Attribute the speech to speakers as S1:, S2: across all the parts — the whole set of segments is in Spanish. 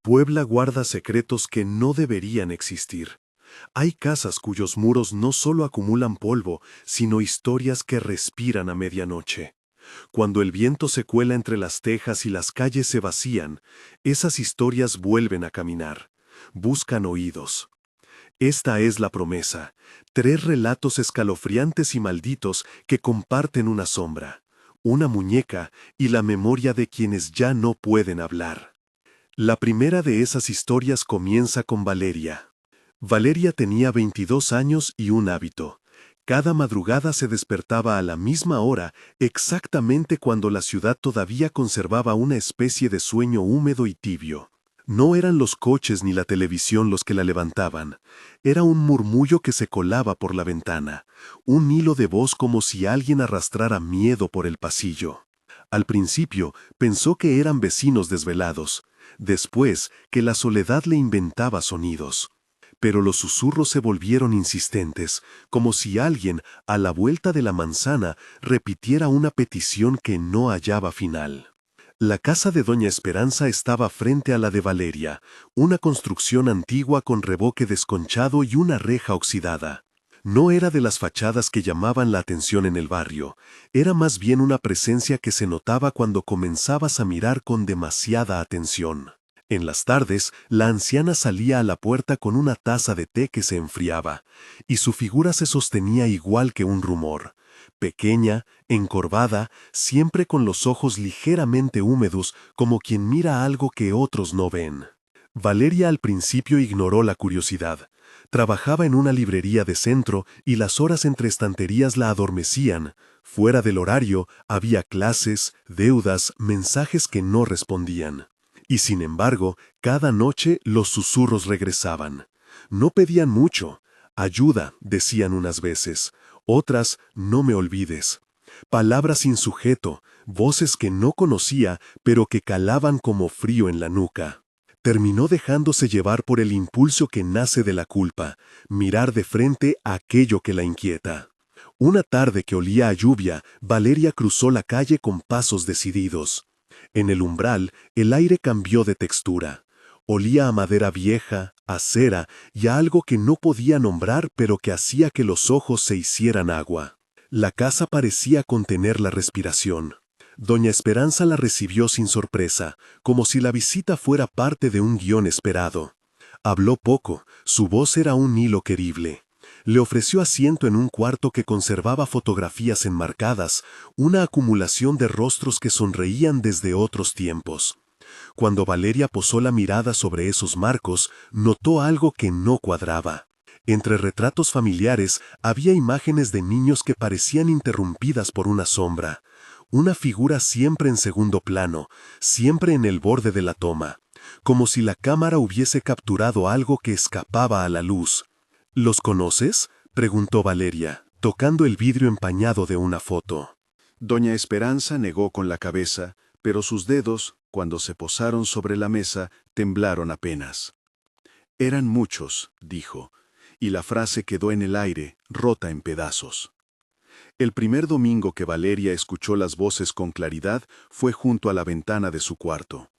S1: Puebla guarda secretos que no deberían existir. Hay casas cuyos muros no solo acumulan polvo, sino historias que respiran a medianoche. Cuando el viento se cuela entre las tejas y las calles se vacían, esas historias vuelven a caminar. Buscan oídos. Esta es la promesa. 3 relatos escalofriantes y malditos que comparten una sombra, una muñeca y la memoria de quienes ya no pueden hablar. La primera de esas historias comienza con Valeria. Valeria tenía 22 años y un hábito. Cada madrugada se despertaba a la misma hora, exactamente cuando la ciudad todavía conservaba una especie de sueño húmedo y tibio. No eran los coches ni la televisión los que la levantaban. Era un murmullo que se colaba por la ventana, un hilo de voz como si alguien arrastrara miedo por el pasillo. Al principio pensó que eran vecinos desvelados, después que la soledad le inventaba sonidos. Pero los susurros se volvieron insistentes, como si alguien, a la vuelta de la manzana, repitiera una petición que no hallaba final. La casa de Doña Esperanza estaba frente a la de Valeria, una construcción antigua con revoque desconchado y una reja oxidada. No era de las fachadas que llamaban la atención en el barrio, era más bien una presencia que se notaba cuando comenzabas a mirar con demasiada atención. En las tardes, la anciana salía a la puerta con una taza de té que se enfriaba, y su figura se sostenía igual que un rumor. Pequeña, encorvada, siempre con los ojos ligeramente húmedos, como quien mira algo que otros no ven. Valeria al principio ignoró la curiosidad. Trabajaba en una librería de centro y las horas entre estanterías la adormecían. Fuera del horario había clases, deudas, mensajes que no respondían. Y sin embargo, cada noche los susurros regresaban. No pedían mucho. Ayuda, decían unas veces. Otras, no me olvides. Palabras sin sujeto, voces que no conocía, pero que calaban como frío en la nuca. Terminó dejándose llevar por el impulso que nace de la culpa, mirar de frente aquello que la inquieta. Una tarde que olía a lluvia, Valeria cruzó la calle con pasos decididos. En el umbral, el aire cambió de textura. Olía a madera vieja, a cera y a algo que no podía nombrar pero que hacía que los ojos se hicieran agua. La casa parecía contener la respiración. Doña Esperanza la recibió sin sorpresa, como si la visita fuera parte de un guión esperado. Habló poco, su voz era un hilo querible. Le ofreció asiento en un cuarto que conservaba fotografías enmarcadas, una acumulación de rostros que sonreían desde otros tiempos. Cuando Valeria posó la mirada sobre esos marcos, notó algo que no cuadraba. Entre retratos familiares había imágenes de niños que parecían interrumpidas por una sombra. Una figura siempre en segundo plano, siempre en el borde de la toma, como si la cámara hubiese capturado algo que escapaba a la luz. ¿Los conoces?, preguntó Valeria, tocando el vidrio empañado de una foto.
S2: Doña Esperanza negó con la cabeza, pero sus dedos, cuando se posaron sobre la mesa, temblaron apenas. Eran muchos, dijo, y la frase quedó en el aire, rota en pedazos. El primer domingo que Valeria escuchó las voces con claridad fue junto a la ventana de su cuarto.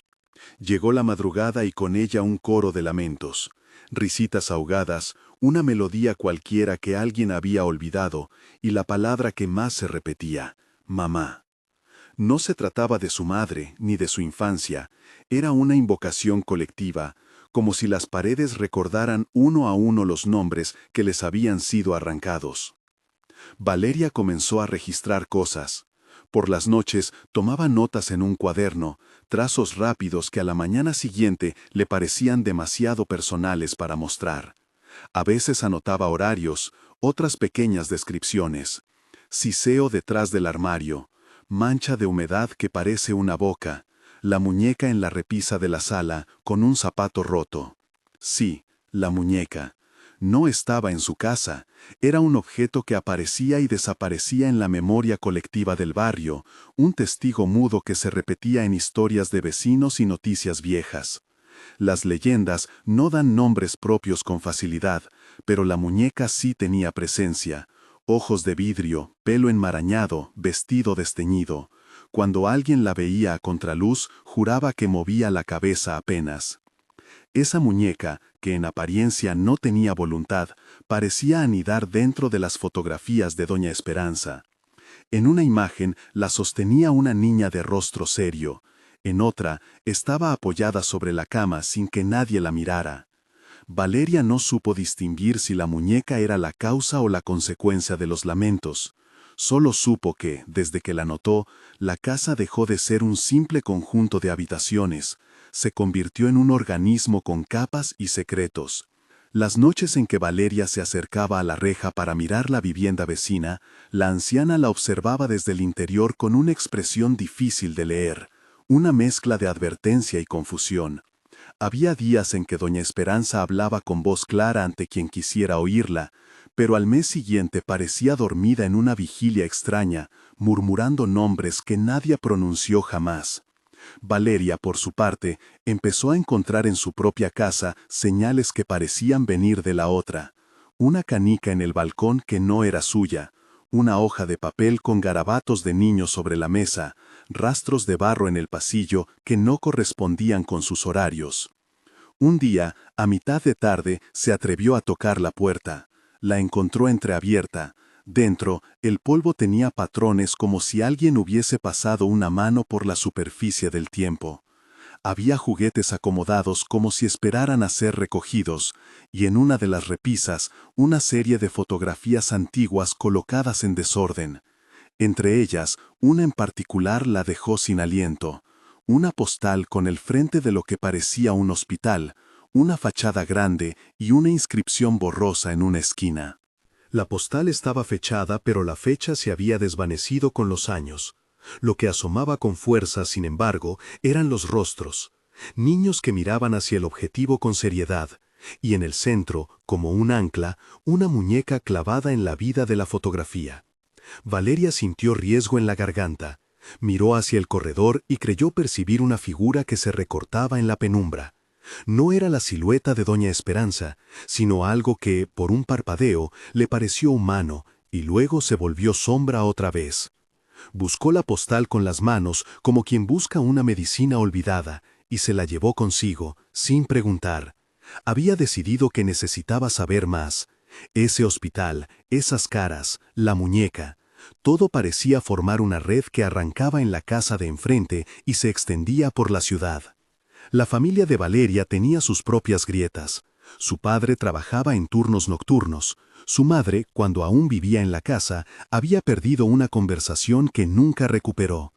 S2: Llegó la madrugada y con ella un coro de lamentos, risitas ahogadas, una melodía cualquiera que alguien había olvidado y la palabra que más se repetía, mamá. No se trataba de su madre ni de su infancia, era una invocación colectiva, como si las paredes recordaran uno a uno los nombres que les habían sido arrancados. Valeria comenzó a registrar cosas. Por las noches tomaba notas en un cuaderno, trazos rápidos que a la mañana siguiente le parecían demasiado personales para mostrar. A veces anotaba horarios, otras pequeñas descripciones. Siseo detrás del armario, mancha de humedad que parece una boca, la muñeca en la repisa de la sala con un zapato roto. Sí, la muñeca. No estaba en su casa, era un objeto que aparecía y desaparecía en la memoria colectiva del barrio, un testigo mudo que se repetía en historias de vecinos y noticias viejas. Las leyendas no dan nombres propios con facilidad, pero la muñeca sí tenía presencia. Ojos de vidrio, pelo enmarañado, vestido desteñido. Cuando alguien la veía a contraluz, juraba que movía la cabeza apenas. Esa muñeca, que en apariencia no tenía voluntad, parecía anidar dentro de las fotografías de doña Esperanza. En una imagen la sostenía una niña de rostro serio, en otra estaba apoyada sobre la cama sin que nadie la mirara. Valeria no supo distinguir si la muñeca era la causa o la consecuencia de los lamentos. Solo supo que, desde que la notó, la casa dejó de ser un simple conjunto de habitaciones, se convirtió en un organismo con capas y secretos. Las noches en que Valeria se acercaba a la reja para mirar la vivienda vecina, la anciana la observaba desde el interior con una expresión difícil de leer, una mezcla de advertencia y confusión. Había días en que doña Esperanza hablaba con voz clara ante quien quisiera oírla, pero al mes siguiente parecía dormida en una vigilia extraña, murmurando nombres que nadie pronunció jamás. Valeria, por su parte, empezó a encontrar en su propia casa señales que parecían venir de la otra. Una canica en el balcón que no era suya, una hoja de papel con garabatos de niños sobre la mesa, rastros de barro en el pasillo que no correspondían con sus horarios. Un día, a mitad de tarde, se atrevió a tocar la puerta. La encontró entreabierta. Dentro, el polvo tenía patrones como si alguien hubiese pasado una mano por la superficie del tiempo. Había juguetes acomodados como si esperaran a ser recogidos, y en una de las repisas, una serie de fotografías antiguas colocadas en desorden. Entre ellas, una en particular la dejó sin aliento. Una postal con el frente de lo que parecía un hospital, una fachada grande y una inscripción borrosa en una esquina.
S1: La postal estaba fechada, pero la fecha se había desvanecido con los años. Lo que asomaba con fuerza, sin embargo, eran los rostros. Niños que miraban hacia el objetivo con seriedad, y en el centro, como un ancla, una muñeca clavada en la vida de la fotografía. Valeria sintió riesgo en la garganta. Miró hacia el corredor y creyó percibir una figura que se recortaba en la penumbra. No era la silueta de doña Esperanza, sino algo que, por un parpadeo, le pareció humano y luego se volvió sombra otra vez. Buscó la postal con las manos como quien busca una medicina olvidada y se la llevó consigo, sin preguntar. Había decidido que necesitaba saber más. Ese hospital, esas caras, la muñeca. Todo parecía formar una red que arrancaba en la casa de enfrente y se extendía por la ciudad. La familia de Valeria tenía sus propias grietas. Su padre trabajaba en turnos nocturnos. Su madre, cuando aún vivía en la casa, había perdido una conversación que nunca recuperó.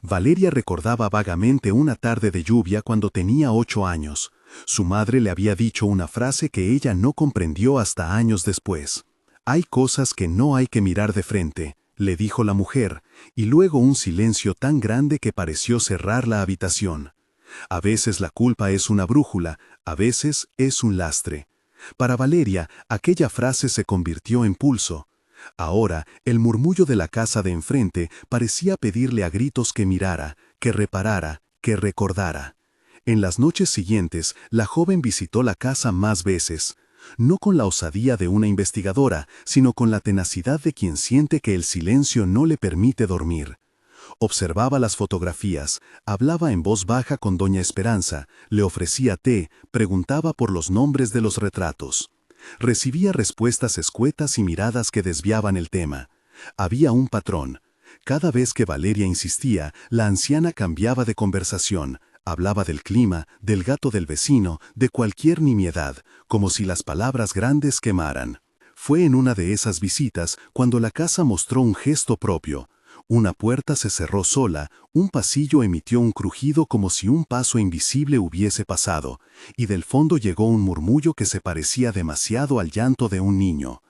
S1: Valeria recordaba vagamente una tarde de lluvia cuando tenía 8 años. Su madre le había dicho una frase que ella no comprendió hasta años después. «Hay cosas que no hay que mirar de frente», le dijo la mujer, y luego un silencio tan grande que pareció cerrar la habitación. A veces la culpa es una brújula, a veces es un lastre. Para Valeria, aquella frase se convirtió en pulso. Ahora, el murmullo de la casa de enfrente parecía pedirle a gritos que mirara, que reparara, que recordara. En las noches siguientes, la joven visitó la casa más veces, no con la osadía de una investigadora, sino con la tenacidad de quien siente que el silencio no le permite dormir. Observaba las fotografías, hablaba en voz baja con doña Esperanza, le ofrecía té, preguntaba por los nombres de los retratos. Recibía respuestas escuetas y miradas que desviaban el tema. Había un patrón. Cada vez que Valeria insistía, la anciana cambiaba de conversación. Hablaba del clima, del gato del vecino, de cualquier nimiedad, como si las palabras grandes quemaran. Fue en una de esas visitas cuando la casa mostró un gesto propio. Una puerta se cerró sola, un pasillo emitió un crujido como si un paso invisible hubiese pasado, y del fondo llegó un murmullo que se parecía demasiado al llanto de un niño.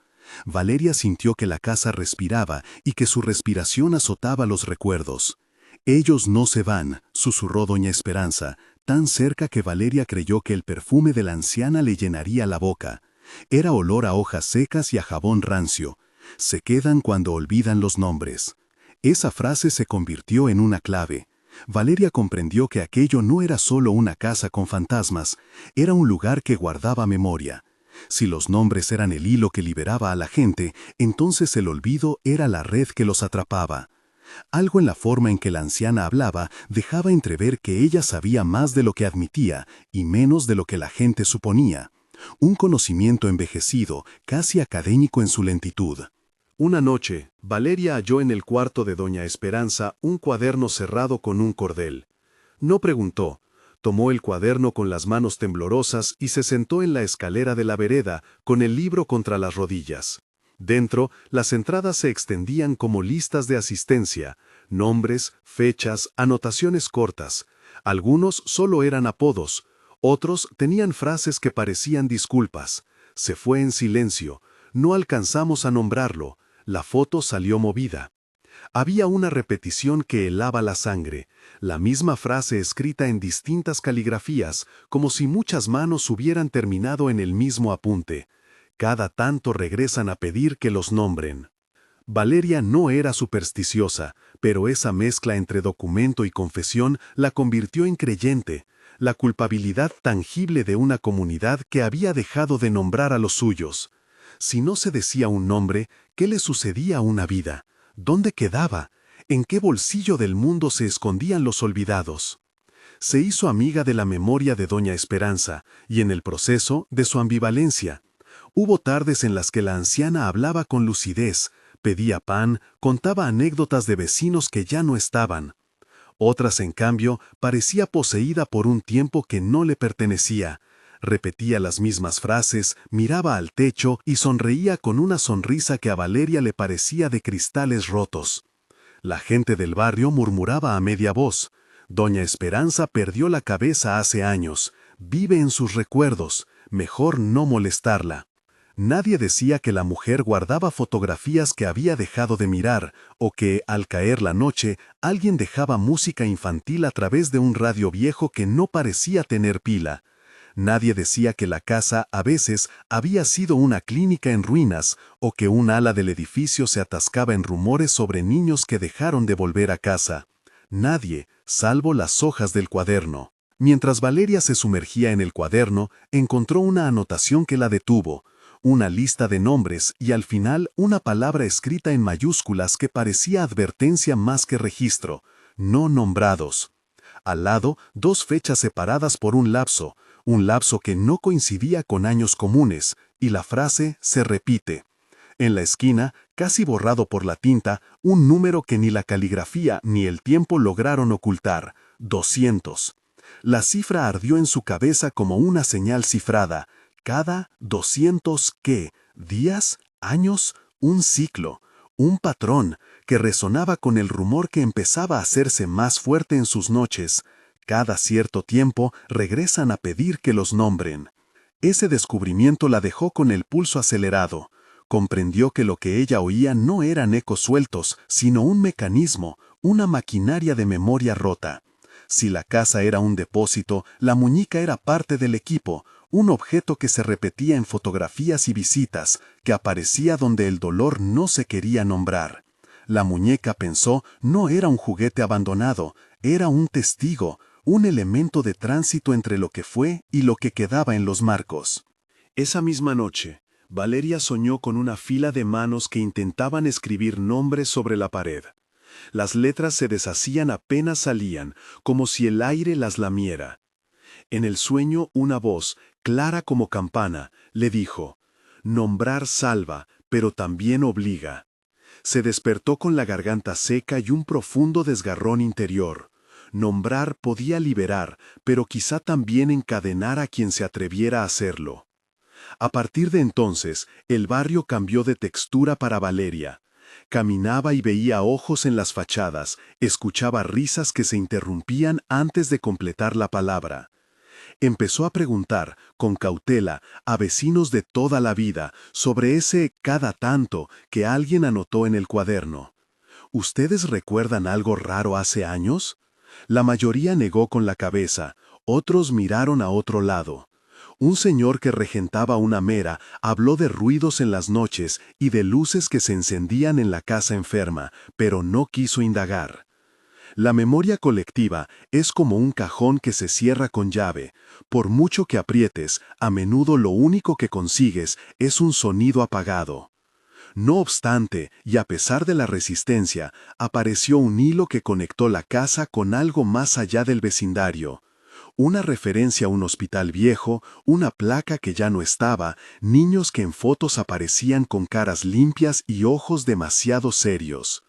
S1: Valeria sintió que la casa respiraba y que su respiración azotaba los recuerdos. «Ellos no se van», susurró doña Esperanza, tan cerca que Valeria creyó que el perfume de la anciana le llenaría la boca. Era olor a hojas secas y a jabón rancio. Se quedan cuando olvidan los nombres. Esa frase se convirtió en una clave. Valeria comprendió que aquello no era solo una casa con fantasmas, era un lugar que guardaba memoria. Si los nombres eran el hilo que liberaba a la gente, entonces el olvido era la red que los atrapaba.
S2: Algo en la forma en que la anciana hablaba dejaba entrever que ella sabía más de lo que admitía y menos de lo que la gente suponía. Un conocimiento envejecido, casi académico en su lentitud.
S1: Una noche, Valeria halló en el cuarto de doña Esperanza un cuaderno cerrado con un cordel. No preguntó. Tomó el cuaderno con las manos temblorosas y se sentó en la escalera de la vereda, con el libro contra las rodillas. Dentro, las entradas se extendían como listas de asistencia, nombres, fechas, anotaciones cortas. Algunos solo eran apodos, otros tenían frases que parecían disculpas. Se fue en silencio. No alcanzamos a nombrarlo. La foto salió movida. Había una repetición que helaba la sangre, la misma frase escrita en distintas caligrafías, como si muchas manos hubieran terminado en el mismo apunte. Cada tanto regresan a pedir que los nombren. Valeria no era supersticiosa, pero esa mezcla entre documento y confesión la convirtió en creyente, la culpabilidad tangible de una comunidad que había dejado de nombrar a los suyos. Si no se decía un nombre, ¿qué le sucedía a una vida? ¿Dónde quedaba? ¿En qué bolsillo del mundo se escondían los olvidados? Se hizo amiga de la memoria de doña Esperanza y en el proceso de su ambivalencia. Hubo tardes en las que la anciana hablaba con lucidez, pedía pan, contaba anécdotas de vecinos que ya no estaban. Otras, en cambio, parecía poseída por un tiempo que no le pertenecía. Repetía las mismas frases, miraba al techo y sonreía con una sonrisa que a Valeria le parecía de cristales rotos. La gente del barrio murmuraba a media voz. Doña Esperanza perdió la cabeza hace años. Vive en sus recuerdos. Mejor no molestarla. Nadie decía que la mujer guardaba fotografías que había dejado de mirar, o que, al caer la noche, alguien dejaba música infantil a través de un radio viejo que no parecía tener pila. Nadie decía que la casa, a veces, había sido una clínica en ruinas, o que un ala del edificio se atascaba en rumores sobre niños que dejaron de volver a casa. Nadie, salvo las hojas del cuaderno. Mientras Valeria se sumergía en el cuaderno, encontró una anotación que la detuvo, una lista de nombres y al final una palabra escrita en mayúsculas que parecía advertencia más que registro: no nombrados. Al lado, dos fechas separadas por un lapso que no coincidía con años comunes, y la frase se repite. En la esquina, casi borrado por la tinta, un número que ni la caligrafía ni el tiempo lograron ocultar: 200. La cifra ardió en su cabeza como una señal cifrada. Cada 200 ¿qué? ¿Días? ¿Años? Un ciclo, un patrón que resonaba con el rumor que empezaba a hacerse más fuerte en sus noches. Cada cierto tiempo regresan a pedir que los nombren. Ese descubrimiento la dejó con el pulso acelerado. Comprendió que lo que ella oía no eran ecos sueltos, sino un mecanismo, una maquinaria de memoria rota. Si la casa era un depósito, la muñeca era parte del equipo, un objeto que se repetía en fotografías y visitas, que aparecía donde el dolor no se quería nombrar. La muñeca, pensó, no era un juguete abandonado, era un testigo, un elemento de tránsito entre lo que fue y lo que quedaba en los marcos. Esa misma noche, Valeria soñó con una fila de manos que intentaban escribir nombres sobre la pared. Las letras se deshacían apenas salían, como si el aire las lamiera. En el sueño, una voz, clara como campana, le dijo: «Nombrar salva, pero también obliga». Se despertó con la garganta seca y un profundo desgarrón interior. Nombrar podía liberar, pero quizá también encadenar a quien se atreviera a hacerlo. A partir de entonces, el barrio cambió de textura para Valeria. Caminaba y veía ojos en las fachadas, escuchaba risas que se interrumpían antes de completar la palabra. Empezó a preguntar, con cautela, a vecinos de toda la vida sobre ese cada tanto que alguien anotó en el cuaderno. ¿Ustedes recuerdan algo raro hace años? La mayoría negó con la cabeza, otros miraron a otro lado. Un señor que regentaba una mera habló de ruidos en las noches y de luces que se encendían en la casa enferma, pero no quiso indagar. La memoria colectiva es como un cajón que se cierra con llave. Por mucho que aprietes, a menudo lo único que consigues es un sonido apagado.
S2: No obstante, y a pesar de la resistencia, apareció un hilo que conectó la casa con algo más allá del vecindario. Una referencia a un hospital viejo, una placa que ya no estaba, niños que en fotos aparecían con caras limpias y ojos demasiado serios.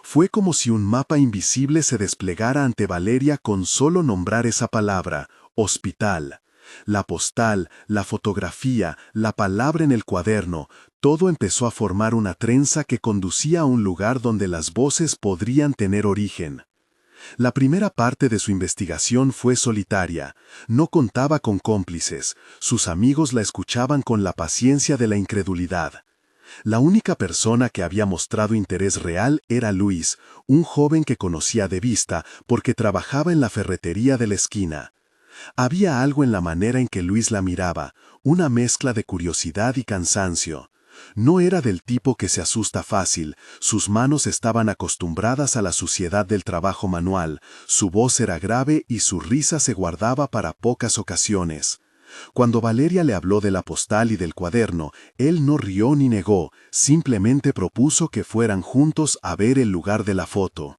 S2: Fue como si un mapa invisible se desplegara ante Valeria con solo nombrar esa palabra, hospital. La postal, la fotografía, la palabra en el cuaderno, todo empezó a formar una trenza que conducía a un lugar donde las voces podrían tener origen. La primera parte de su investigación fue solitaria. No contaba con cómplices. Sus amigos la escuchaban con la paciencia de la incredulidad. La única persona que había mostrado interés real era Luis, un joven que conocía de vista porque trabajaba en la ferretería de la esquina. Había algo en la manera en que Luis la miraba, una mezcla de curiosidad y cansancio. No era del tipo que se asusta fácil, sus manos estaban acostumbradas a la suciedad del trabajo manual, su voz era grave y su risa se guardaba para pocas ocasiones. Cuando Valeria le habló de la postal y del cuaderno, él no rió ni negó, simplemente propuso que fueran juntos a ver el lugar de la foto.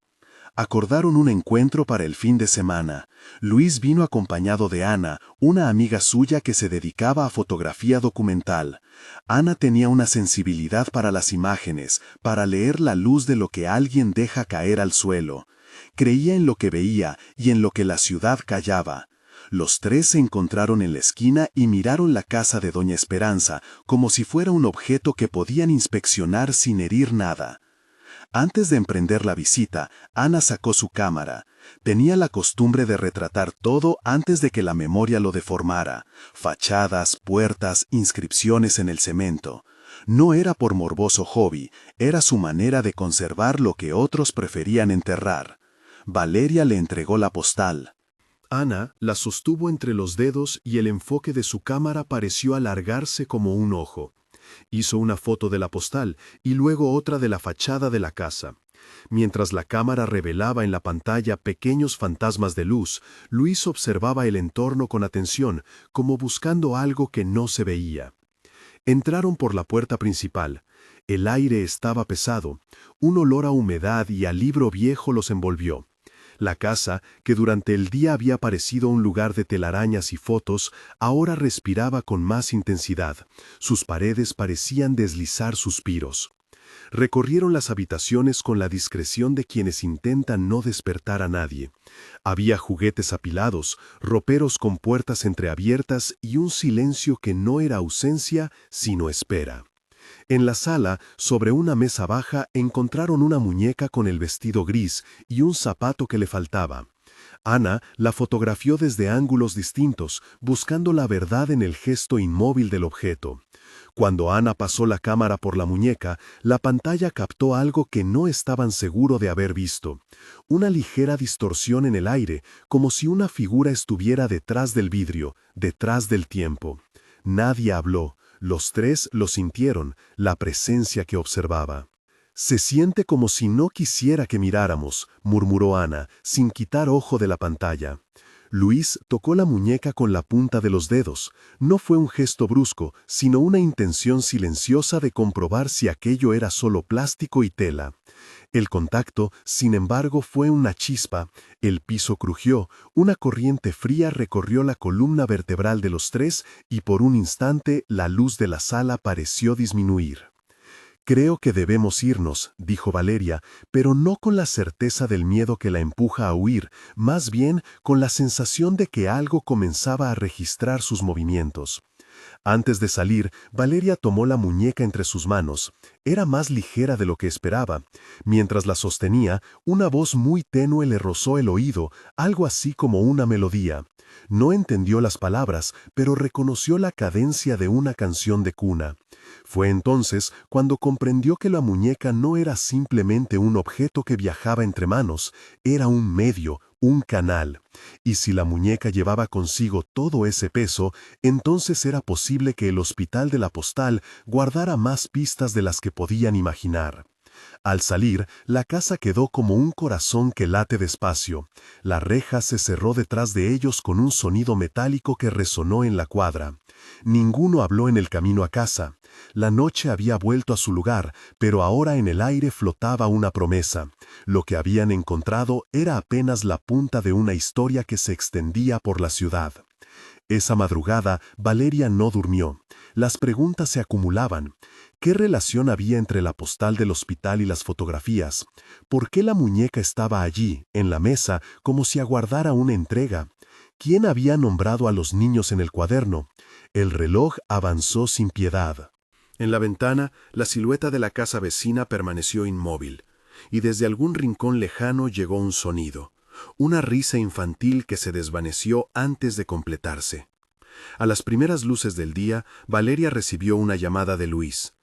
S2: Acordaron un encuentro para el fin de semana. Luis vino acompañado de Ana, una amiga suya que se dedicaba a fotografía documental. Ana tenía una sensibilidad para las imágenes, para leer la luz de lo que alguien deja caer al suelo. Creía en lo que veía y en lo que la ciudad callaba. Los tres se encontraron en la esquina y miraron la casa de Doña Esperanza como si fuera un objeto que podían inspeccionar sin herir nada. Antes de emprender la visita, Ana sacó su cámara. Tenía la costumbre de retratar todo antes de que la memoria lo deformara. Fachadas, puertas, inscripciones en el cemento. No era por morboso hobby, era su manera de conservar lo que otros preferían enterrar. Valeria le entregó la postal.
S1: Ana la sostuvo entre los dedos y el enfoque de su cámara pareció alargarse como un ojo. Hizo una foto de la postal y luego otra de la fachada de la casa. Mientras la cámara revelaba en la pantalla pequeños fantasmas de luz, Luis observaba el entorno con atención, como buscando algo que no se veía. Entraron por la puerta principal. El aire estaba pesado. Un olor a humedad y a libro viejo los envolvió. La casa, que durante el día había parecido un lugar de telarañas y fotos, ahora respiraba con más intensidad. Sus paredes parecían deslizar suspiros. Recorrieron las habitaciones con la discreción de quienes intentan no despertar a nadie. Había juguetes apilados, roperos con puertas entreabiertas y un silencio que no era ausencia, sino espera. En la sala, sobre una mesa baja, encontraron una muñeca con el vestido gris y un zapato que le faltaba. Ana la fotografió desde ángulos distintos, buscando la verdad en el gesto inmóvil del objeto. Cuando Ana pasó la cámara por la muñeca, la pantalla captó algo que no estaban seguros de haber visto. Una ligera distorsión en el aire, como si una figura estuviera detrás del vidrio, detrás del tiempo. Nadie habló. Los tres lo sintieron, la presencia que observaba. «Se siente como si no quisiera que miráramos», murmuró Ana, sin quitar ojo de la pantalla. Luis tocó la muñeca con la punta de los dedos. No fue un gesto brusco, sino una intención silenciosa de comprobar si aquello era solo plástico y tela. El contacto, sin embargo, fue una chispa. El piso crujió, una corriente fría recorrió la columna vertebral de los tres y por un instante la luz de la sala pareció disminuir. «Creo que debemos irnos», dijo Valeria, pero no con la certeza del miedo que la empuja a huir, más bien con la sensación de que algo comenzaba a registrar sus movimientos. Antes de salir, Valeria tomó la muñeca entre sus manos. Era más ligera de lo que esperaba. Mientras la sostenía, una voz muy tenue le rozó el oído, algo así como una melodía. No entendió las palabras, pero reconoció la cadencia de una canción de cuna. Fue entonces cuando comprendió que la muñeca no era simplemente un objeto que viajaba entre manos, era un medio, un canal. Y si la muñeca llevaba consigo todo ese peso, entonces era posible que el hospital de la postal guardara más pistas de las que podían imaginar. Al salir, la casa quedó como un corazón que late despacio. La reja se cerró detrás de ellos con un sonido metálico que resonó en la cuadra. Ninguno habló en el camino a casa. La noche había vuelto a su lugar, pero ahora en el aire flotaba una promesa. Lo que habían encontrado era apenas la punta de una historia que se extendía por la ciudad. Esa madrugada, Valeria no durmió. Las preguntas se acumulaban. ¿Qué relación había entre la postal del hospital y las fotografías? ¿Por qué la muñeca estaba allí, en la mesa, como si aguardara una entrega? ¿Quién había nombrado a los niños en el cuaderno? El reloj avanzó sin piedad.
S2: En la ventana, la silueta de la casa vecina permaneció inmóvil, y desde algún rincón lejano llegó un sonido, una risa infantil que se desvaneció antes de completarse. A las primeras luces del día, Valeria recibió una llamada de Luis.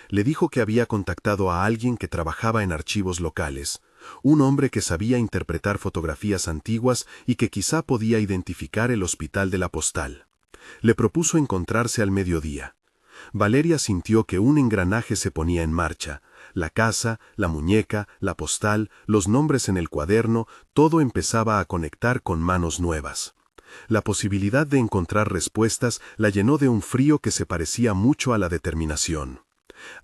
S2: Le dijo que había contactado a alguien que trabajaba en archivos locales, un hombre que sabía interpretar fotografías antiguas y que quizá podía identificar el hospital de la postal. Le propuso encontrarse al mediodía. Valeria sintió que un engranaje se ponía en marcha. La casa, la muñeca, la postal, los nombres en el cuaderno, todo empezaba a conectar con manos nuevas. La posibilidad de encontrar respuestas la llenó de un frío que se parecía mucho a la determinación.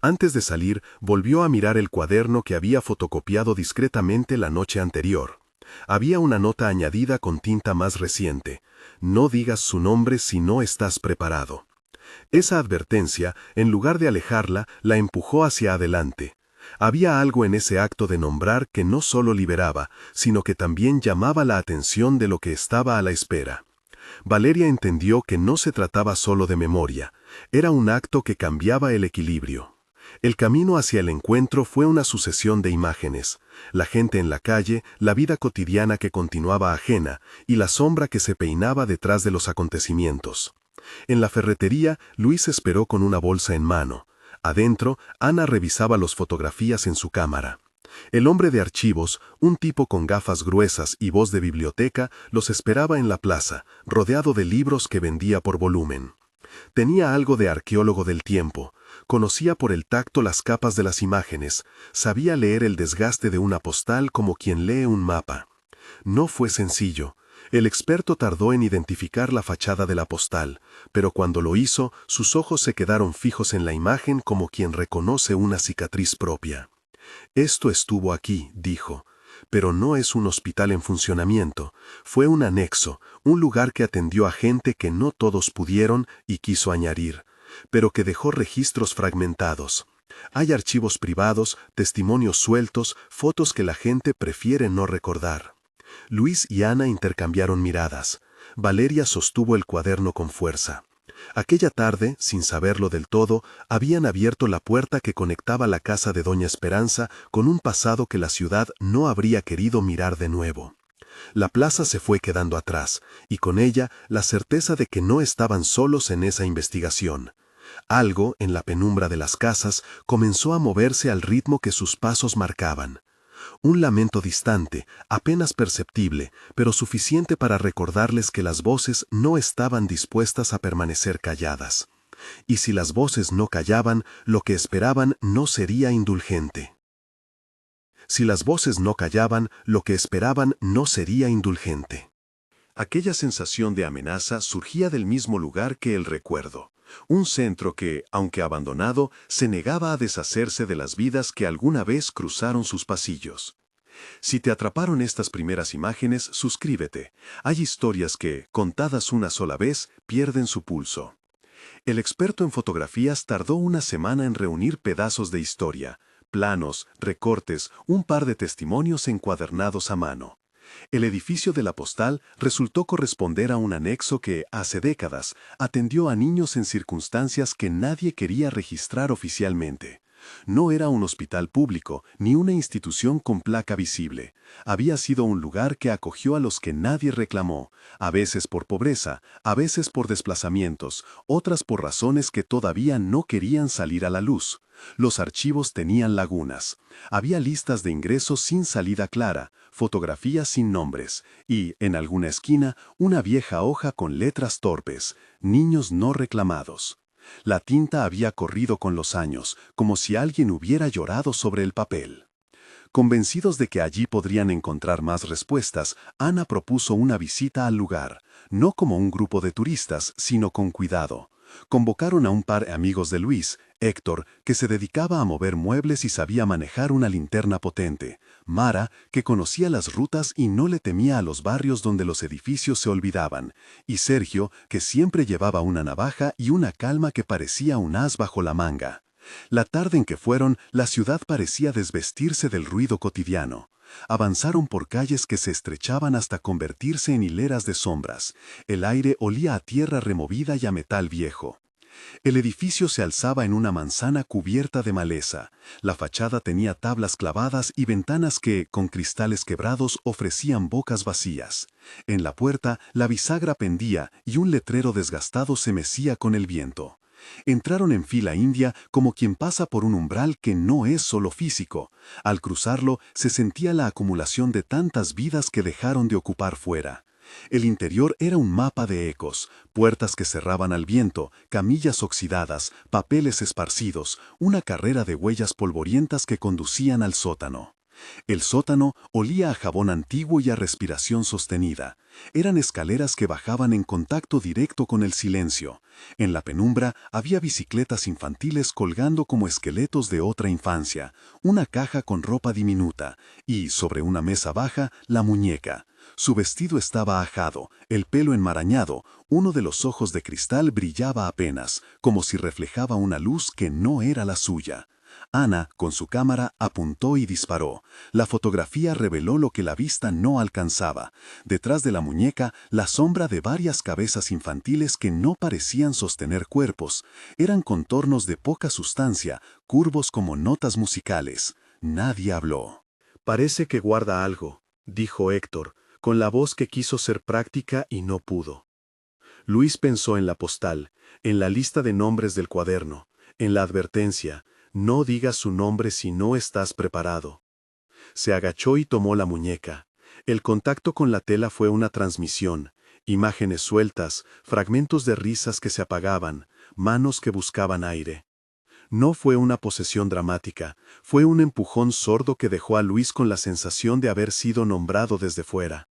S2: Antes de salir, volvió a mirar el cuaderno que había fotocopiado discretamente la noche anterior. Había una nota añadida con tinta más reciente: no digas su nombre si no estás preparado. Esa advertencia, en lugar de alejarla, la empujó hacia adelante. Había algo en ese acto de nombrar que no solo liberaba, sino que también llamaba la atención de lo que estaba a la espera. Valeria entendió que no se trataba solo de memoria, era un acto que cambiaba el equilibrio. El camino hacia el encuentro fue una sucesión de imágenes: la gente en la calle, la vida cotidiana que continuaba ajena, y la sombra que se peinaba detrás de los acontecimientos. En la ferretería, Luis esperó con una bolsa en mano. Adentro, Ana revisaba las fotografías en su cámara. El hombre de archivos, un tipo con gafas gruesas y voz de biblioteca, los esperaba en la plaza, rodeado de libros que vendía por volumen. Tenía algo de arqueólogo del tiempo. Conocía por el tacto las capas de las imágenes. Sabía leer el desgaste de una postal como quien lee un mapa. No fue sencillo. El experto tardó en identificar la fachada de la postal, pero cuando lo hizo, sus ojos se quedaron fijos en la imagen como quien reconoce una cicatriz propia. Esto estuvo aquí, dijo, pero no es un hospital en funcionamiento. Fue un anexo, un lugar que atendió a gente que no todos pudieron, y quiso añadir, pero que dejó registros fragmentados. Hay archivos privados, testimonios sueltos, fotos que la gente prefiere no recordar. Luis y Ana intercambiaron miradas. Valeria sostuvo el cuaderno con fuerza. Aquella tarde, sin saberlo del todo, habían abierto la puerta que conectaba la casa de Doña Esperanza con un pasado que la ciudad no habría querido mirar de nuevo. La plaza se fue quedando atrás, y con ella la certeza de que no estaban solos en esa investigación. Algo, en la penumbra de las casas, comenzó a moverse al ritmo que sus pasos marcaban. Un lamento distante, apenas perceptible, pero suficiente para recordarles que las voces no estaban dispuestas a permanecer calladas. Y si las voces no callaban, lo que esperaban no sería indulgente. Si las voces no callaban, lo que esperaban no sería indulgente. Aquella sensación de amenaza surgía del mismo lugar que el recuerdo. Un centro que, aunque abandonado, se negaba a deshacerse de las vidas que alguna vez cruzaron sus pasillos. Si te atraparon estas primeras imágenes, suscríbete. Hay historias que, contadas una sola vez, pierden su pulso. El experto en fotografías tardó una semana en reunir pedazos de historia, planos, recortes, un par de testimonios encuadernados a mano. El edificio de la postal resultó corresponder a un anexo que, hace décadas, atendió a niños en circunstancias que nadie quería registrar oficialmente. No era un hospital público, ni una institución con placa visible. Había sido un lugar que acogió a los que nadie reclamó, a veces por pobreza, a veces por desplazamientos, otras por razones que todavía no querían salir a la luz. Los archivos tenían lagunas. Había listas de ingresos sin salida clara, fotografías sin nombres, y, en alguna esquina, una vieja hoja con letras torpes, niños no reclamados. La tinta había corrido con los años, como si alguien hubiera llorado sobre el papel. Convencidos de que allí podrían encontrar más respuestas, Ana propuso una visita al lugar, no como un grupo de turistas, sino con cuidado. Convocaron a un par de amigos de Luis, Héctor, que se dedicaba a mover muebles y sabía manejar una linterna potente, Mara, que conocía las rutas y no le temía a los barrios donde los edificios se olvidaban, y Sergio, que siempre llevaba una navaja y una calma que parecía un as bajo la manga. La tarde en que fueron, la ciudad parecía desvestirse del ruido cotidiano. Avanzaron por calles que se estrechaban hasta convertirse en hileras de sombras. El aire olía a tierra removida y a metal viejo. El edificio se alzaba en una manzana cubierta de maleza. La fachada tenía tablas clavadas y ventanas que, con cristales quebrados, ofrecían bocas vacías. En la puerta, la bisagra pendía y un letrero desgastado se mecía con el viento. Entraron en fila india como quien pasa por un umbral que no es solo físico. Al cruzarlo, se sentía la acumulación de tantas vidas que dejaron de ocupar fuera. El interior era un mapa de ecos, puertas que cerraban al viento, camillas oxidadas, papeles esparcidos, una carrera de huellas polvorientas que conducían al sótano. El sótano olía a jabón antiguo y a respiración sostenida. Eran escaleras que bajaban en contacto directo con el silencio. En la penumbra había bicicletas infantiles colgando como esqueletos de otra infancia, una caja con ropa diminuta y, sobre una mesa baja, la muñeca. Su vestido estaba ajado, el pelo enmarañado, uno de los ojos de cristal brillaba apenas, como si reflejaba una luz que no era la suya. Ana, con su cámara, apuntó y disparó. La fotografía reveló lo que la vista no alcanzaba. Detrás de la muñeca, la sombra de varias cabezas infantiles que no parecían sostener cuerpos. Eran contornos de poca sustancia, curvos como notas musicales. Nadie habló.
S1: Parece que guarda algo, dijo Héctor, con la voz que quiso ser práctica y no pudo. Luis pensó en la postal, en la lista de nombres del cuaderno, en la advertencia: no digas su nombre si no estás preparado. Se agachó y tomó la muñeca. El contacto con la tela fue una transmisión, imágenes sueltas, fragmentos de risas que se apagaban, manos que buscaban aire. No fue una posesión dramática, fue un empujón sordo que dejó a Luis con la sensación de haber sido nombrado desde fuera.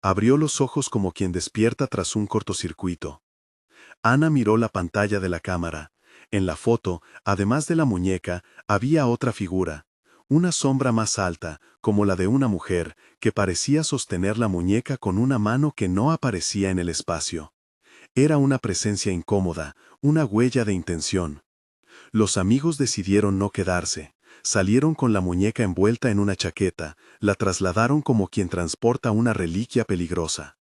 S1: Abrió los ojos como quien despierta tras un cortocircuito. Ana miró la pantalla de la cámara. En la foto, además de la muñeca, había otra figura, una sombra más alta, como la de una mujer, que parecía sostener la muñeca con una mano que no aparecía en el espacio. Era una presencia incómoda, una huella de intención. Los amigos decidieron no quedarse. Salieron con la muñeca envuelta en una chaqueta, la trasladaron como quien transporta una reliquia peligrosa.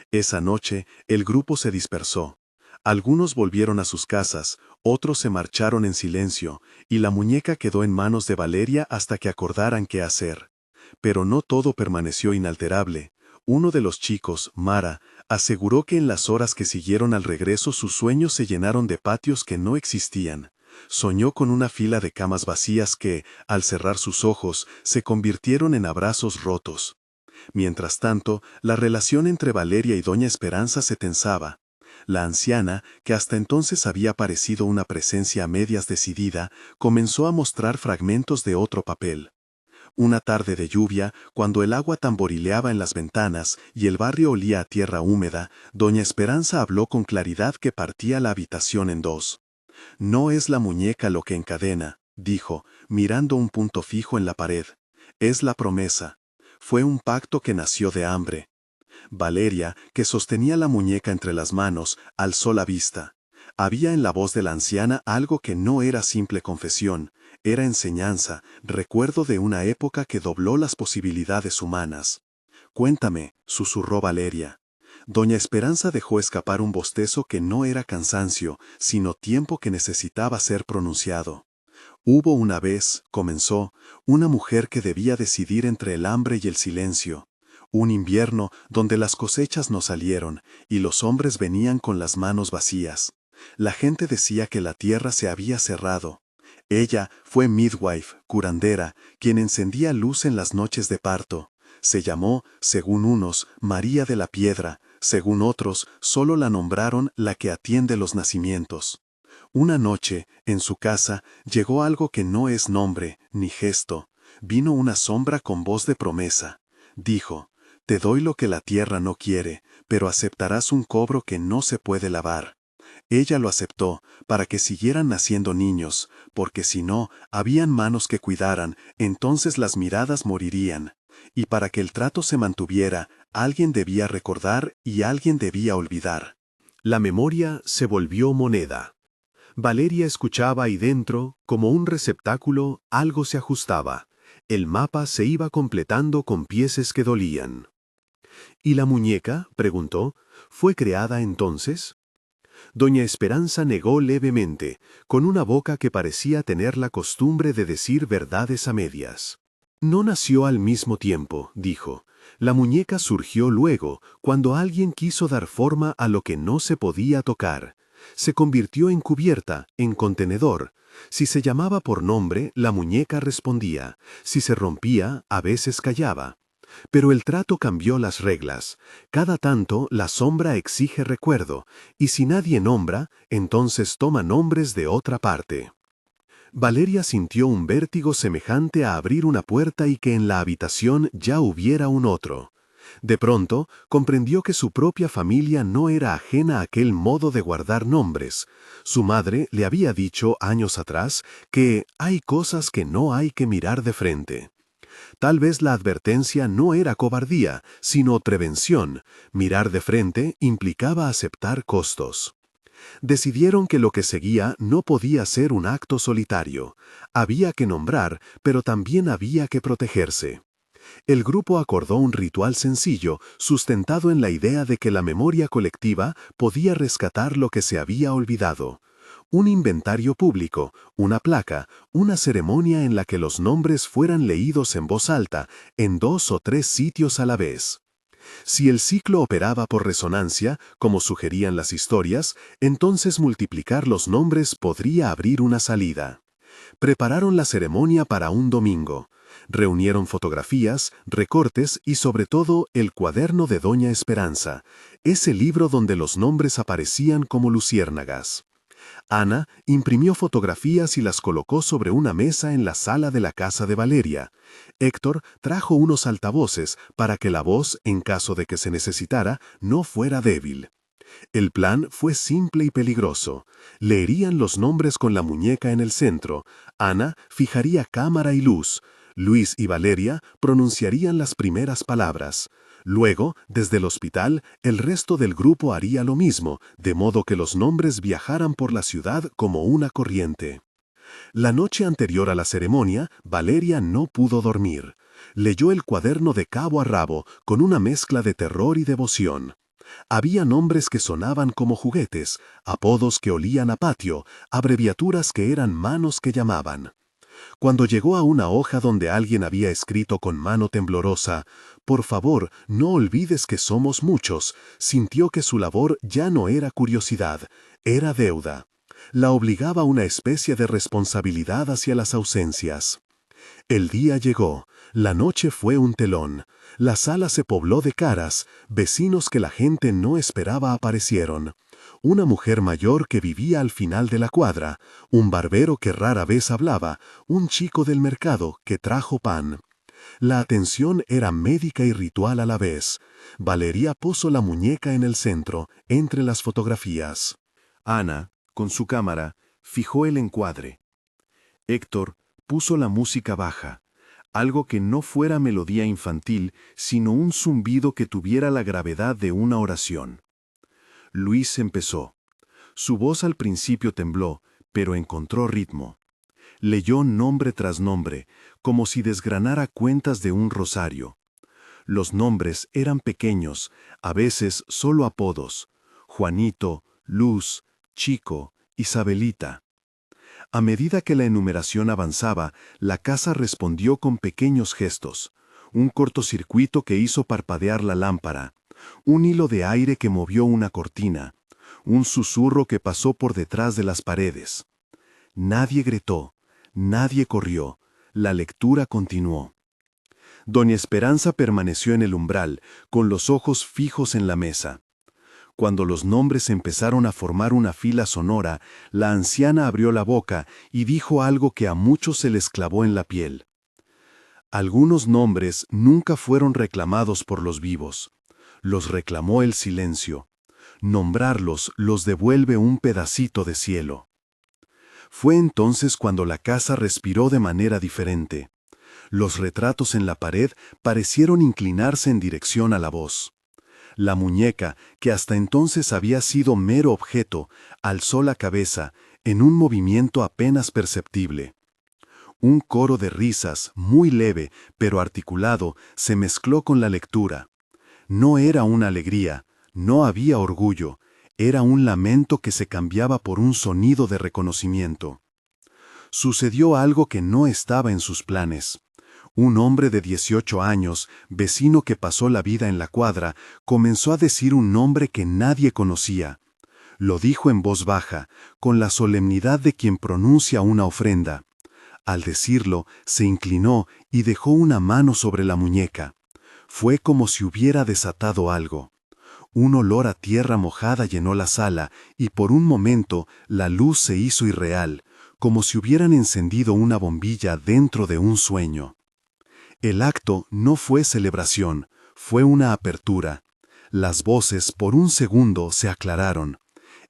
S1: Esa noche, el grupo se dispersó. Algunos volvieron a sus casas, otros se marcharon en silencio, y la muñeca quedó en manos de Valeria hasta que acordaran qué hacer. Pero no todo permaneció inalterable. Uno de los chicos, Mara, aseguró que en las horas que siguieron al regreso sus sueños se llenaron de patios que no existían. Soñó con una fila de camas vacías que, al cerrar sus ojos, se convirtieron en abrazos rotos. Mientras tanto, la relación entre Valeria y Doña Esperanza se tensaba. La anciana, que hasta entonces había parecido una presencia a medias decidida, comenzó a mostrar fragmentos de otro papel. Una tarde de lluvia, cuando el agua tamborileaba en las ventanas y el barrio olía a tierra húmeda, Doña Esperanza habló con claridad que partía la habitación en dos. No es la muñeca lo que encadena, dijo, mirando un punto fijo en la pared. Es la promesa. Fue un pacto que nació de hambre. Valeria, que sostenía la muñeca entre las manos, alzó la vista. Había en la voz de la anciana algo que no era simple confesión, era enseñanza, recuerdo de una época que dobló las posibilidades humanas. «Cuéntame», susurró Valeria. Doña Esperanza dejó escapar un bostezo que no era cansancio, sino tiempo que necesitaba ser pronunciado. «Hubo una vez», comenzó, «una mujer que debía decidir entre el hambre y el silencio. Un invierno donde las cosechas no salieron y los hombres venían con las manos vacías. La gente decía que la tierra se había cerrado. Ella fue midwife, curandera, quien encendía luz en las noches de parto. Se llamó, según unos, María de la Piedra, según otros, solo la nombraron la que atiende los nacimientos. Una noche, en su casa, llegó algo que no es nombre ni gesto. Vino una sombra con voz de promesa. Dijo: «Te doy lo que la tierra no quiere, pero aceptarás un cobro que no se puede lavar».
S2: Ella lo aceptó para que siguieran naciendo niños, porque si no, habían manos que cuidaran, entonces las miradas morirían. Y para que el trato se mantuviera, alguien debía recordar y alguien debía olvidar.
S1: La memoria se volvió moneda. Valeria escuchaba y dentro, como un receptáculo, algo se ajustaba. El mapa se iba completando con piezas que dolían. ¿Y la muñeca? Preguntó. ¿Fue creada entonces? Doña Esperanza negó levemente, con una boca que parecía tener la costumbre de decir verdades a medias. No nació al mismo tiempo, dijo. La muñeca surgió luego, cuando alguien quiso dar forma a lo que no se podía tocar. Se convirtió en cubierta, en contenedor. Si se llamaba por nombre, la muñeca respondía. Si se rompía, a veces callaba. Pero el trato cambió las reglas. Cada tanto la sombra exige recuerdo, y si nadie nombra, entonces toma nombres de otra parte. Valeria sintió un vértigo semejante a abrir una puerta y que en la habitación ya hubiera un otro. De pronto, comprendió que su propia familia no era ajena a aquel modo de guardar nombres. Su madre le había dicho años atrás que hay cosas que no hay que mirar de frente. Tal vez la advertencia no era cobardía, sino prevención. Mirar de frente implicaba aceptar costos. Decidieron que lo que seguía no podía ser un acto solitario. Había que nombrar, pero también había que protegerse. El grupo acordó un ritual sencillo, sustentado en la idea de que la memoria colectiva podía rescatar lo que se había olvidado. Un inventario público, una placa, una ceremonia en la que los nombres fueran leídos en voz alta, en 2 o 3 sitios a la vez. Si el ciclo operaba por resonancia, como sugerían las historias, entonces multiplicar los nombres podría abrir una salida. Prepararon la ceremonia para un domingo. Reunieron fotografías, recortes y sobre todo el cuaderno de Doña Esperanza, ese libro donde los nombres aparecían como luciérnagas. Ana imprimió fotografías y las colocó sobre una mesa en la sala de la casa de Valeria. Héctor trajo unos altavoces para que la voz, en caso de que se necesitara, no fuera débil. El plan fue simple y peligroso. Leerían los nombres con la muñeca en el centro. Ana fijaría cámara y luz. Luis y Valeria pronunciarían las primeras palabras. Luego, desde el hospital, el resto del grupo haría lo mismo, de modo que los nombres viajaran por la ciudad como una corriente. La noche anterior a la ceremonia, Valeria no pudo dormir. Leyó el cuaderno de cabo a rabo, con una mezcla de terror y devoción. Había nombres que sonaban como juguetes, apodos que olían a patio, abreviaturas que eran manos que llamaban. Cuando llegó a una hoja donde alguien había escrito con mano temblorosa, «Por favor, no olvides que somos muchos», sintió que su labor ya no era curiosidad, era deuda. La obligaba una especie de responsabilidad hacia las ausencias. El día llegó, la noche fue un telón, la sala se pobló de caras, vecinos que la gente no esperaba aparecieron. Una mujer mayor que vivía al final de la cuadra, un barbero que rara vez hablaba, un chico del mercado que trajo pan. La atención era médica y ritual a la vez. Valeria puso la muñeca en el centro, entre las fotografías. Ana, con su cámara, fijó el encuadre. Héctor puso la música baja, algo que no fuera melodía infantil, sino un zumbido que tuviera la gravedad de una oración. Luis empezó. Su voz al principio tembló, pero encontró ritmo. Leyó nombre tras nombre, como si desgranara cuentas de un rosario. Los nombres eran pequeños, a veces solo apodos: Juanito, Luz, Chico, Isabelita. A medida que la enumeración avanzaba, la casa respondió con pequeños gestos. Un cortocircuito que hizo parpadear la lámpara, un hilo de aire que movió una cortina, un susurro que pasó por detrás de las paredes. Nadie gritó, nadie corrió, la lectura continuó. Doña Esperanza permaneció en el umbral, con los ojos fijos en la mesa. Cuando los nombres empezaron a formar una fila sonora, la anciana abrió la boca y dijo algo que a muchos se les clavó en la piel. Algunos nombres nunca fueron reclamados por los vivos. Los reclamó el silencio. Nombrarlos los devuelve un pedacito de cielo. Fue entonces cuando la casa respiró de manera diferente. Los retratos en la pared parecieron inclinarse en dirección a la voz. La muñeca, que hasta entonces había sido mero objeto, alzó la cabeza en un movimiento apenas perceptible. Un coro de risas, muy leve, pero articulado, se mezcló con la lectura. No era una alegría, no había orgullo, era un lamento que se cambiaba por un sonido de reconocimiento. Sucedió algo que no estaba en sus planes. Un hombre de 18 años, vecino que pasó la vida en la cuadra, comenzó a decir un nombre que nadie conocía. Lo dijo en voz baja, con la solemnidad de quien pronuncia una ofrenda. Al decirlo, se inclinó y dejó una mano sobre la muñeca. Fue como si hubiera desatado algo. Un olor a tierra mojada llenó la sala y por un momento la luz se hizo irreal, como si hubieran encendido una bombilla dentro de un sueño. El acto no fue celebración, fue una apertura. Las voces por un segundo se aclararon.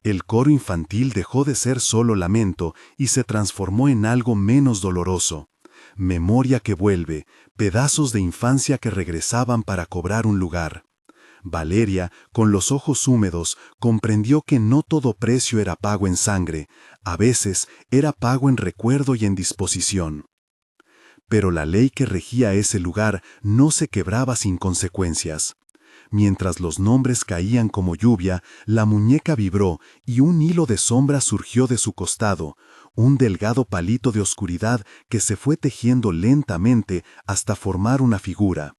S1: El coro infantil dejó de ser solo lamento y se transformó en algo menos doloroso. Memoria que vuelve, pedazos de infancia que regresaban para cobrar un lugar. Valeria, con los ojos húmedos, comprendió que no todo precio era pago en sangre, a veces era pago en recuerdo y en disposición. Pero la ley que regía ese lugar no se quebraba sin consecuencias. Mientras los nombres caían como lluvia, la muñeca vibró y un hilo de sombra surgió de su costado, un delgado palito de oscuridad que se fue tejiendo lentamente hasta formar una figura.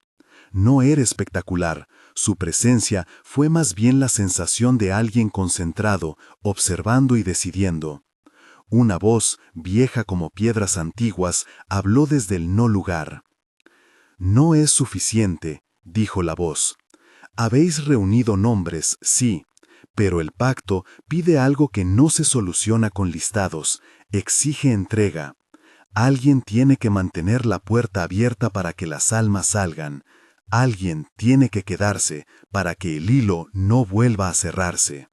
S1: No era espectacular, su presencia fue más bien la sensación de alguien concentrado, observando y decidiendo. Una voz, vieja como piedras antiguas, habló desde el no lugar. «No es suficiente», dijo la voz. «Habéis reunido nombres, sí, pero el pacto pide algo que no se soluciona con listados, exige entrega. Alguien tiene que mantener la puerta abierta para que las almas salgan. Alguien tiene que quedarse para que el hilo no vuelva a cerrarse».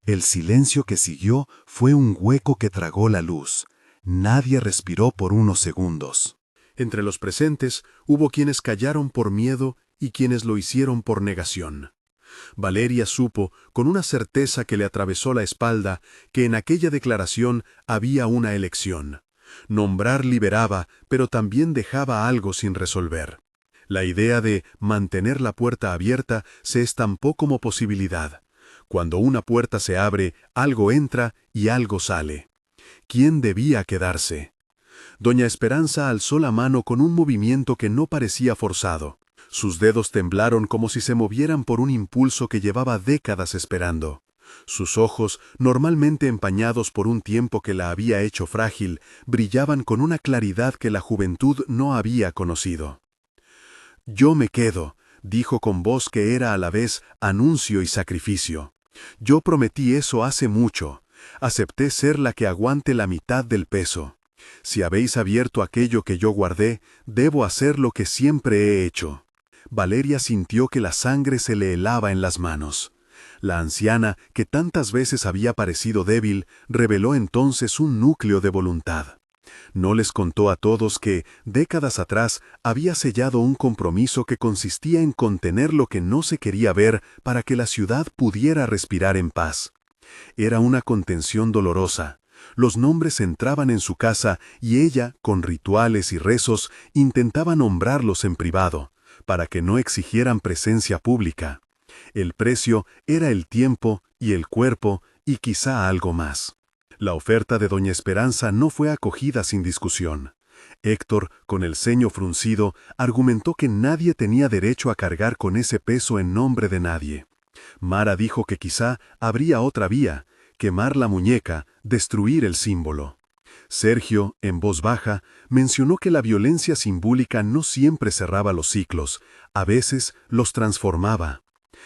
S1: El silencio que siguió fue un hueco que tragó la luz. Nadie respiró por unos segundos.
S2: Entre los presentes hubo quienes callaron por miedo y quienes lo hicieron por negación. Valeria supo, con una certeza que le atravesó la espalda, que en aquella declaración había una elección. Nombrar liberaba, pero también dejaba algo sin resolver. La idea de mantener la puerta abierta se estampó como posibilidad. Cuando una puerta se abre, algo entra y algo sale. ¿Quién debía quedarse? Doña Esperanza alzó la mano con un movimiento que no parecía forzado. Sus dedos temblaron como si se movieran por un impulso que llevaba décadas esperando. Sus ojos, normalmente empañados por un tiempo que la había hecho frágil, brillaban con una claridad que la juventud no había conocido. «Yo me quedo», dijo con voz que era a la vez anuncio y sacrificio. «Yo prometí eso hace mucho. Acepté ser la que aguante la mitad del peso. Si habéis abierto aquello que yo guardé, debo hacer lo que siempre he hecho». Valeria sintió que la sangre se le helaba en las manos. La anciana, que tantas veces había parecido débil, reveló entonces un núcleo de voluntad. No les contó a todos que, décadas atrás, había sellado un compromiso que consistía en contener lo que no se quería ver para que la ciudad pudiera respirar en paz. Era una contención dolorosa. Los nombres entraban en su casa y ella, con rituales y rezos, intentaba nombrarlos en privado, para que no exigieran presencia pública. El precio era el tiempo y el cuerpo y quizá algo más. La oferta de doña Esperanza no fue acogida sin discusión. Héctor, con el ceño fruncido, argumentó que nadie tenía derecho a cargar con ese peso en nombre de nadie. Mara dijo que quizá habría otra vía, quemar la muñeca, destruir el símbolo. Sergio, en voz baja, mencionó que la violencia simbólica no siempre cerraba los ciclos, a veces los transformaba.